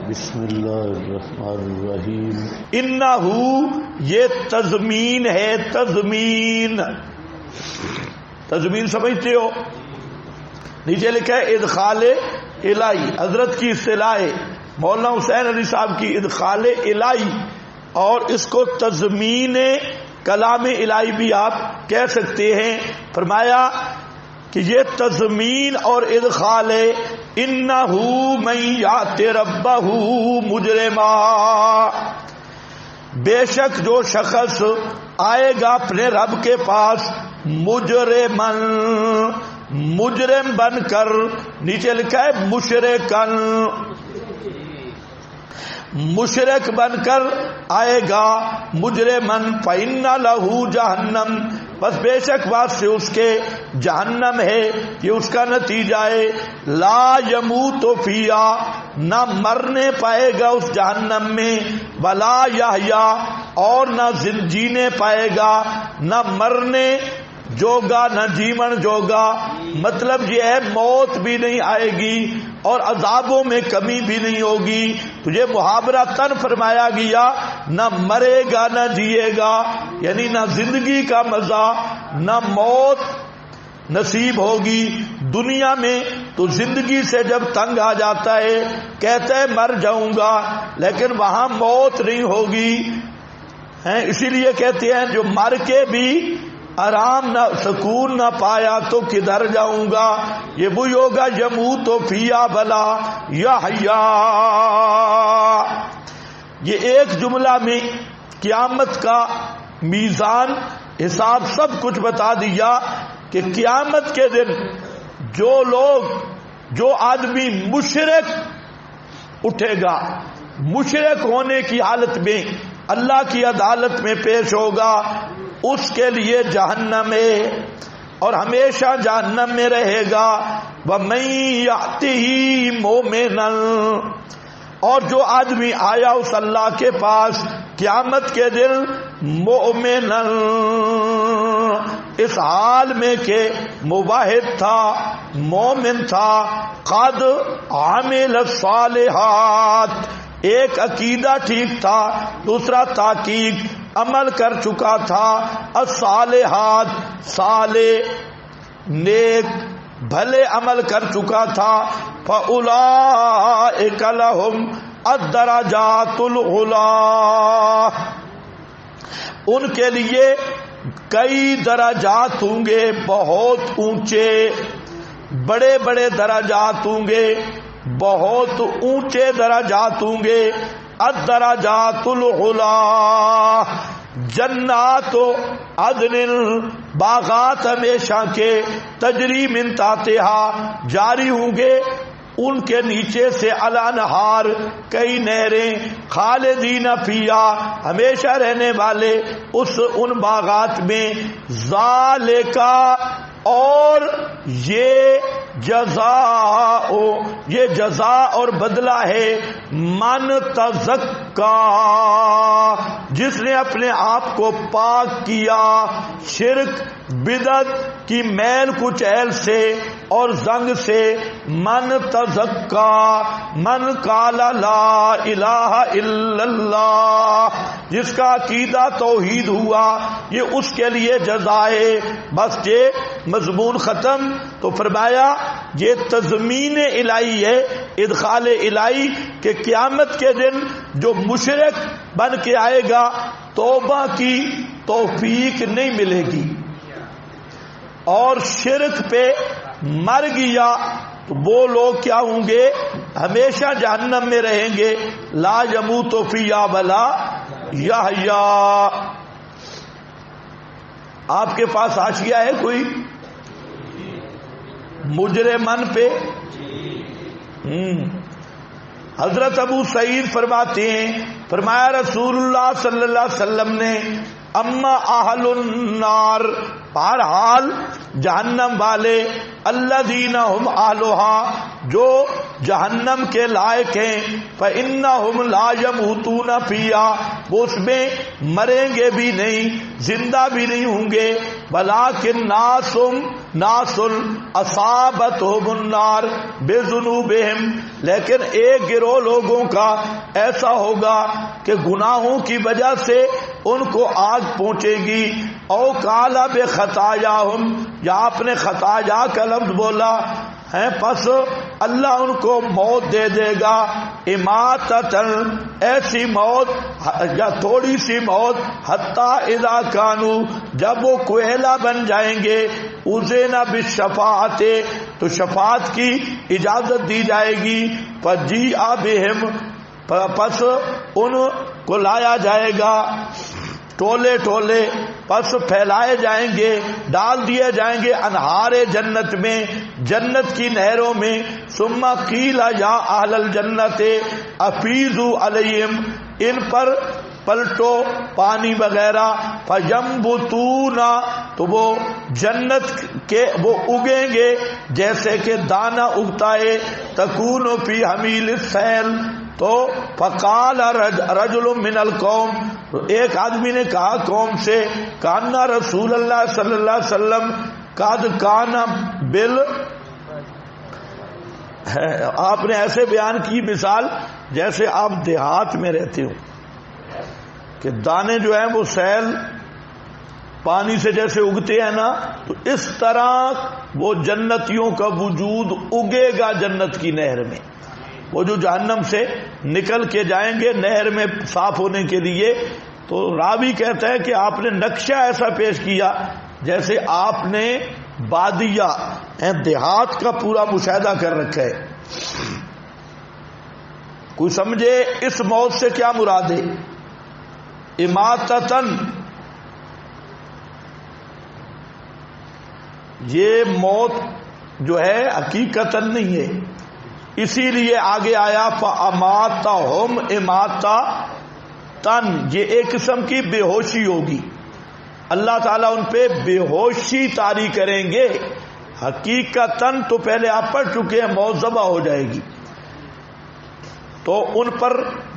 بسم اللہ الرحمن الرحیم. انہو یہ تضمین ہے. تضمین سمجھتے ہو؟ نیچے لکھا ہے ادخال الہی. حضرت کی اصطلاح مولانا حسین علی صاحب کی ادخال الہی، اور اس کو تضمین کلام الہی بھی آپ کہہ سکتے ہیں. فرمایا کہ یہ تضمین اور ادخال ہے. انہو من یات ربہ مجرما، بے شک جو شخص آئے گا اپنے رب کے پاس مجرم بن کر. نیچے لکھا ہے مشرک بن کر آئے گا. مجرمن فإن لہ جہنم، بس بے شک بات سے اس کے جہنم ہے، یہ اس کا نتیجہ ہے. لا یموت فیہا، نہ مرنے پائے گا اس جہنم میں. ولا یحیا، اور نہ جینے پائے گا، نہ مرنے جوگا نہ جیون جوگا. مطلب یہ ہے موت بھی نہیں آئے گی اور عذابوں میں کمی بھی نہیں ہوگی. تجھے محاورہ تن فرمایا گیا، نہ مرے گا نہ جیے گا، یعنی نہ زندگی کا مزہ نہ موت نصیب ہوگی. دنیا میں تو زندگی سے جب تنگ آ جاتا ہے کہتا ہے مر جاؤں گا، لیکن وہاں موت نہیں ہوگی. اسی لیے کہتے ہیں جو مر کے بھی آرام نہ سکون نہ پایا تو کدھر جاؤں گا. یہ وہی ہوگا یموت فیہا بلا یحیا. یہ ایک جملہ میں قیامت کا میزان حساب سب کچھ بتا دیا کہ قیامت کے دن جو آدمی مشرک اٹھے گا، مشرک ہونے کی حالت میں اللہ کی عدالت میں پیش ہوگا، اس کے لیے جہنم ہے اور ہمیشہ جہنم میں رہے گا. وَمَن يَأْتِهِ مُؤْمِنًا، اور جو آدمی آیا اس اللہ کے پاس قیامت کے دن مؤمنا، اس حال میں کہ موحد تھا، مومن تھا. قد عمل الصالحات، ایک عقیدہ ٹھیک تھا، دوسرا تحقیق عمل کر چکا تھا. الصالحات، صالح نیک بھلے عمل کر چکا تھا. فَأُولَئِكَ لَهُمْ الدَّرَجَاتُ الْعُلَىٰ، ان کے لیے کئی درجات ہوں گے، بہت اونچے بڑے بڑے درجات ہوں گے، بہت اونچے درجات ہوں گے. الدرجات العلیٰ، جنات عدن، باغات ہمیشہ کے، تجری من تحتہا، جاری ہوں گے ان کے نیچے سے، الانہار، کئی نہریں، خالدین فیہا، ہمیشہ رہنے والے ان باغات میں. ذالکا، اور یہ جزا اور بدلہ ہے من تزکا، جس نے اپنے آپ کو پاک کیا شرک بدعت کی میل کچیل سے اور زنگ سے. من تزکا، من قال لا الہ الا اللہ، جس کا عقیدہ توحید ہوا، یہ اس کے لیے جزائے. بس یہ مضمون ختم. تو فرمایا یہ تضمین الہی ہے، ادخال الہی، کہ قیامت کے دن جو مشرک بن کے آئے گا توبہ کی توفیق نہیں ملے گی، اور شرک پہ مر گیا تو وہ لوگ کیا ہوں گے؟ ہمیشہ جہنم میں رہیں گے. لا یموت فیہا ولا یحیا. آپ کے پاس حاشیہ ہے کوئی مجرمن پہ؟ حضرت ابو سعید فرماتے ہیں، فرمایا رسول اللہ صلی اللہ علیہ وسلم نے، اما اہل النار، بہرحال جہنم والے، الذین هم اہلها، جو جہنم کے لائق ہیں، فإنهم لا يموتون فیہا، وہ اس میں مریں گے بھی نہیں، زندہ بھی نہیں ہوں گے. ولیکن ناس اصابتہم النار بذنوبہم، لیکن ایک گروہ لوگوں کا ایسا ہوگا کہ گناہوں کی وجہ سے ان کو آگ پہنچے گی. او قال بخطایاہم، یا آپ نے خطایا کا لفظ بولا ہے، پس اللہ ان کو موت دے دے گا. اماتتن، ایسی موت یا تھوڑی سی موت، حتی اذا کانو، جب وہ کوئلہ بن جائیں گے، اذن بالشفاعت، تو شفاعت کی اجازت دی جائے گی. فجیء بہم، پس ان کو لایا جائے گا ٹولے ٹولے، پس پھیلائے جائیں گے، ڈال دیے جائیں گے انہار جنت میں، جنت کی نہروں میں. ثم قیل یا اہل الجنت افیضوا علیہم، ان پر پلٹو پانی وغیرہ. فینبتون، تو وہ جنت کے وہ اگیں گے جیسے کہ دانہ اگتا ہے. تکون فی حمیل السیل، تو فقال رجل من القوم، ایک آدمی نے کہا قوم سے، کانا رسول اللہ صلی اللہ علیہ وسلم قد کانا بل، آپ نے ایسے بیان کی مثال جیسے آپ دیہات میں رہتے ہو کہ دانے جو ہیں وہ سیل پانی سے جیسے اگتے ہیں نا، تو اس طرح وہ جنتیوں کا وجود اگے گا جنت کی نہر میں. وہ جو جہنم سے نکل کے جائیں گے نہر میں صاف ہونے کے لیے. تو راوی کہتا ہے کہ آپ نے نقشہ ایسا پیش کیا جیسے آپ نے بادیہ دیہات کا پورا مشاہدہ کر رکھا ہے. کوئی سمجھے اس موت سے کیا مراد ہے؟ اماتتن، یہ موت جو ہے حقیقتاً نہیں ہے، اسی لیے آگے آیا فَأَمَاتَهُمْ إِمَاتَةً، یہ ایک قسم کی بے ہوشی ہوگی. اللہ تعالیٰ ان پہ بے ہوشی طاری کریں گے. حقیقتاً تو پہلے آپ پڑھ چکے ہیں، موت ذبح ہو جائے گی تو ان پر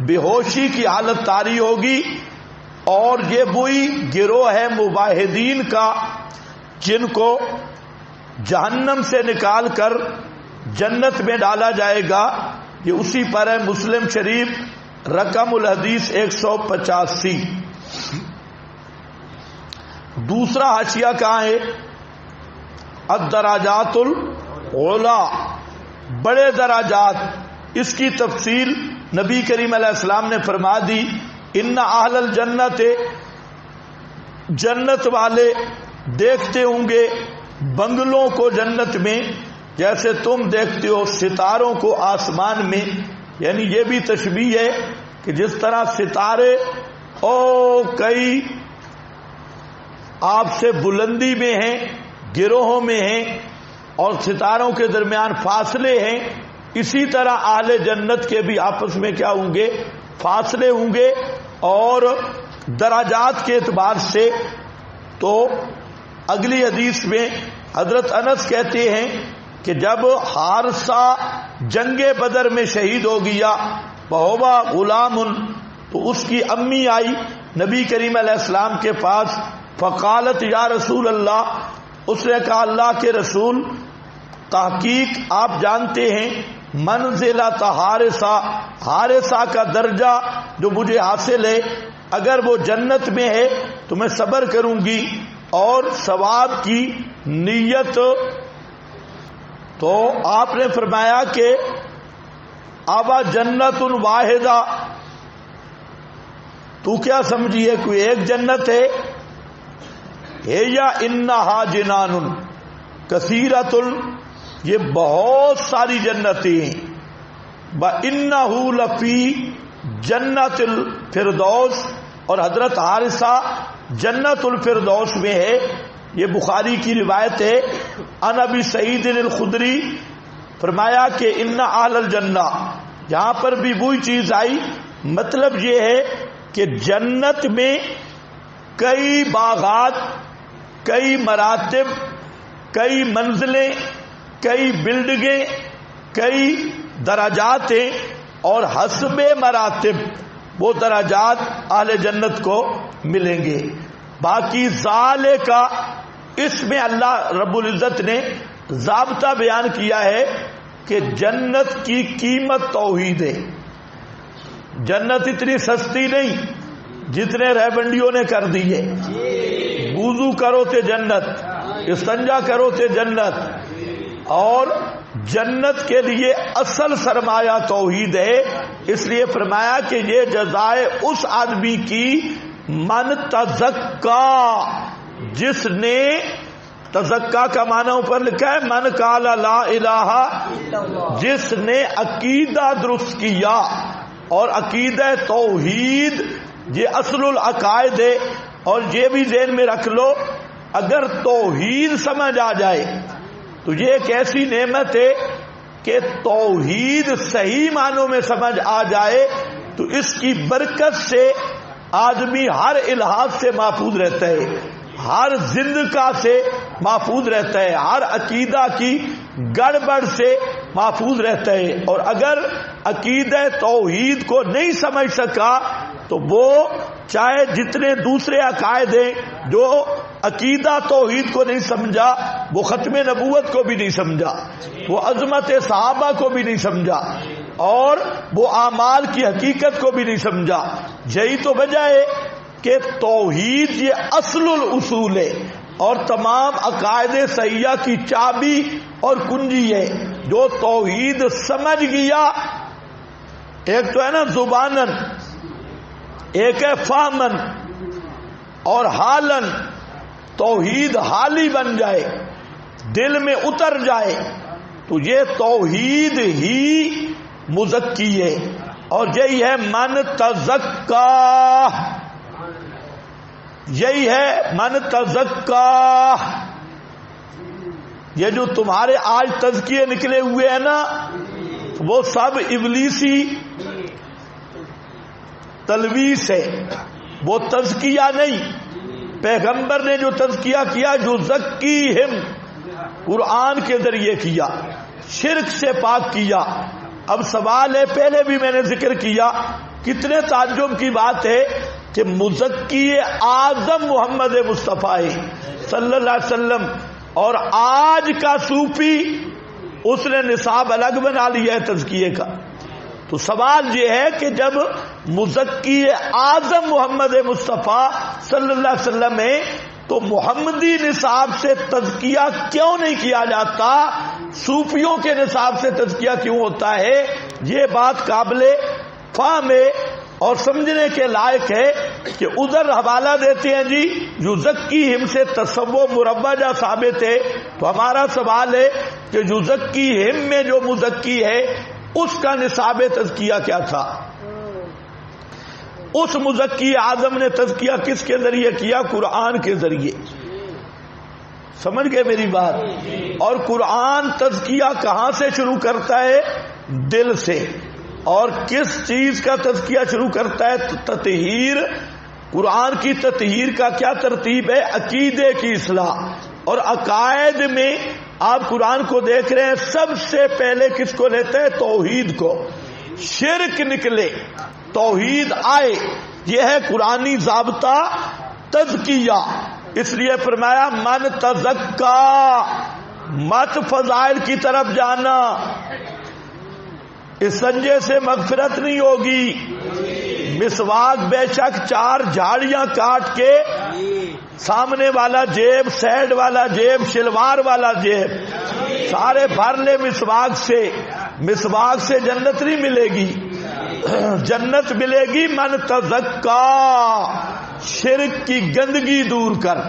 بے ہوشی کی حالت طاری ہوگی. اور یہ وہی گروہ ہے مباہدین کا جن کو جہنم سے نکال کر جنت میں ڈالا جائے گا. یہ اسی پر ہے، مسلم شریف رقم الحدیث 185. دوسرا حاشیہ کہاں ہے؟ الدرجات العلا، بڑے درجات. اس کی تفصیل نبی کریم علیہ السلام نے فرما دی. ان اہل الجنت، جنت والے دیکھتے ہوں گے بنگلوں کو جنت میں جیسے تم دیکھتے ہو ستاروں کو آسمان میں. یعنی یہ بھی تشبیہ ہے کہ جس طرح ستارے کئی آپ سے بلندی میں ہیں، گروہوں میں ہیں، اور ستاروں کے درمیان فاصلے ہیں، اسی طرح اہل جنت کے بھی آپس میں کیا ہوں گے؟ فاصلے ہوں گے. اور درجات کے اعتبار سے تو اگلی حدیث میں حضرت انس کہتے ہیں کہ جب حارثہ جنگ بدر میں شہید ہو گیا، وہو غلام، تو اس کی امی آئی نبی کریم علیہ السلام کے پاس. فقالت یا رسول اللہ، اس نے کہا اللہ کے رسول، تحقیق آپ جانتے ہیں منزلۃ حارثہ کا درجہ جو مجھے حاصل ہے، اگر وہ جنت میں ہے تو میں صبر کروں گی اور ثواب کی نیت. تو آپ نے فرمایا کہ آبا جنت واحدہ، تو کیا سمجھی ہے کوئی ایک جنت ہے یا انہا جنان کثیرۃ، یہ بہت ساری جنتیں ہیں. وَإِنَّهُ لَفِي جنت الفردوس، اور حضرت حارثہ جنت الفردوس میں ہے. یہ بخاری کی روایت ہے. عن ابی سعید الخدری فرمایا کہ ان اہل الجنہ، یہاں پر بھی وہی چیز آئی. مطلب یہ ہے کہ جنت میں کئی باغات، کئی مراتب، کئی منزلیں، کئی بلڈنگیں، کئی درجات ہیں، اور حسب مراتب وہ درجات اہل جنت کو ملیں گے. باقی ذالک اس میں اللہ رب العزت نے ضابطہ بیان کیا ہے کہ جنت کی قیمت توحید ہے. جنت اتنی سستی نہیں جتنے رہبنڈیوں نے کر دی ہے. وضو کرو تے جنت، استنجا کرو تے جنت. اور جنت کے لیے اصل سرمایہ توحید ہے. اس لیے فرمایا کہ یہ جزائے اس آدمی کی من تزکا، جس نے، تزکا کا معنی اوپر لکھا ہے من قال لا الہ، جس نے عقیدہ درست کیا. اور عقیدہ توحید یہ اصل العقائد ہے. اور یہ بھی ذہن میں رکھ لو، اگر توحید سمجھ آ جائے تو یہ ایک ایسی نعمت ہے کہ توحید صحیح معنوں میں سمجھ آ جائے تو اس کی برکت سے آدمی ہر الحاظ سے محفوظ رہتا ہے، ہر زندگی سے محفوظ رہتا ہے، ہر عقیدہ کی گڑبڑ سے محفوظ رہتا ہے. اور اگر عقیدہ توحید کو نہیں سمجھ سکا تو وہ چاہے جتنے دوسرے عقائد ہیں، جو عقیدہ توحید کو نہیں سمجھا وہ ختم نبوت کو بھی نہیں سمجھا، وہ عظمت صحابہ کو بھی نہیں سمجھا، اور وہ اعمال کی حقیقت کو بھی نہیں سمجھا. یہی تو وجہ ہے کہ توحید یہ اصل الاصول ہے اور تمام عقائد صحیحہ کی چابی اور کنجی ہے. جو توحید سمجھ گیا، ایک تو ہے نا زبانن، ایک ہے فہمن اور حالن. توحید حالی بن جائے، دل میں اتر جائے تو یہ توحید ہی مزکی ہے. اور یہی ہے من تزکا، یہی ہے من تزکا. یہ جو تمہارے آج تزکیے نکلے ہوئے ہیں نا، وہ سب ابلیسی تلویث ہے، وہ تزکیہ نہیں. پیغمبر نے جو تزکیہ کیا جو زکیہم، قرآن کے ذریعے کیا، شرک سے پاک کیا. اب سوال ہے، پہلے بھی میں نے ذکر کیا، کتنے تعجب کی بات ہے کہ مزکی اعظم محمد مصطفیٰ صلی اللہ علیہ وسلم، اور آج کا صوفی اس نے نصاب الگ بنا لیا ہے تزکیے کا. تو سوال یہ ہے کہ جب مزکی اعظم محمد مصطفیٰ صلی اللہ علیہ وسلم ہے تو محمدی نصاب سے تزکیہ کیوں نہیں کیا جاتا؟ صوفیوں کے نصاب سے تزکیہ کیوں ہوتا ہے؟ یہ بات قابل فہم ہے اور سمجھنے کے لائق ہے کہ ادھر حوالہ دیتے ہیں جی یزکیہم سے تصوف مربجہ ثابت ہے. تو ہمارا سوال ہے کہ یزکیہم میں جو مزکی ہے اس کا نصاب تزکیہ کیا تھا؟ اس مزکی اعظم نے تزکیہ کس کے ذریعے کیا؟ قرآن کے ذریعے. سمجھ گئے میری بات؟ اور قرآن تزکیہ کہاں سے شروع کرتا ہے؟ دل سے. اور کس چیز کا تزکیہ شروع کرتا ہے؟ تطہیر. قرآن کی تطہیر کا کیا ترتیب ہے؟ عقیدے کی اصلاح. اور عقائد میں آپ قرآن کو دیکھ رہے ہیں، سب سے پہلے کس کو لیتے ہیں؟ توحید کو. شرک نکلے توحید آئے، یہ ہے قرآنی ضابطہ تزکیہ. اس لیے فرمایا من تزکا، مت فضائل کی طرف جانا. اس سنجے سے مغفرت نہیں ہوگی. مسواک بے شک 4 جھاڑیاں کاٹ کے سامنے والا جیب، سائڈ والا جیب، شلوار والا جیب سارے بھر لے مسواک سے. مسواک سے جنت نہیں ملے گی، جنت ملے گی من تزکا. شرک کی گندگی دور کر،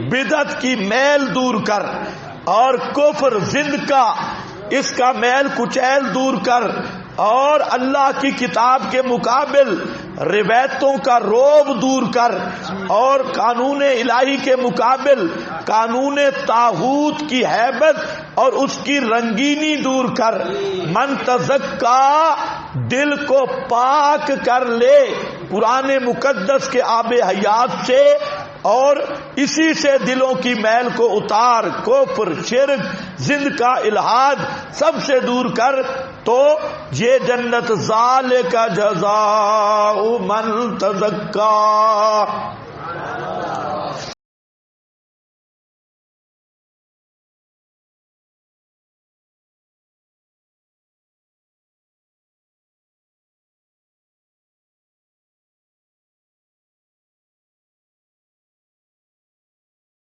بدعت کی میل دور کر، اور کفر زند کا اس کا میل کچیل دور کر، اور اللہ کی کتاب کے مقابل روایتوں کا روب دور کر، اور قانون الہی کے مقابل قانون طاغوت کی ہیبت اور اس کی رنگینی دور کر. من تزکا، دل کو پاک کر لے قرآن مقدس کے آب حیات سے، اور اسی سے دلوں کی میل کو اتار. کفر، شرک، زند کا الحاد سب سے دور کر، تو یہ جنت ذالک جزاء من تزکا.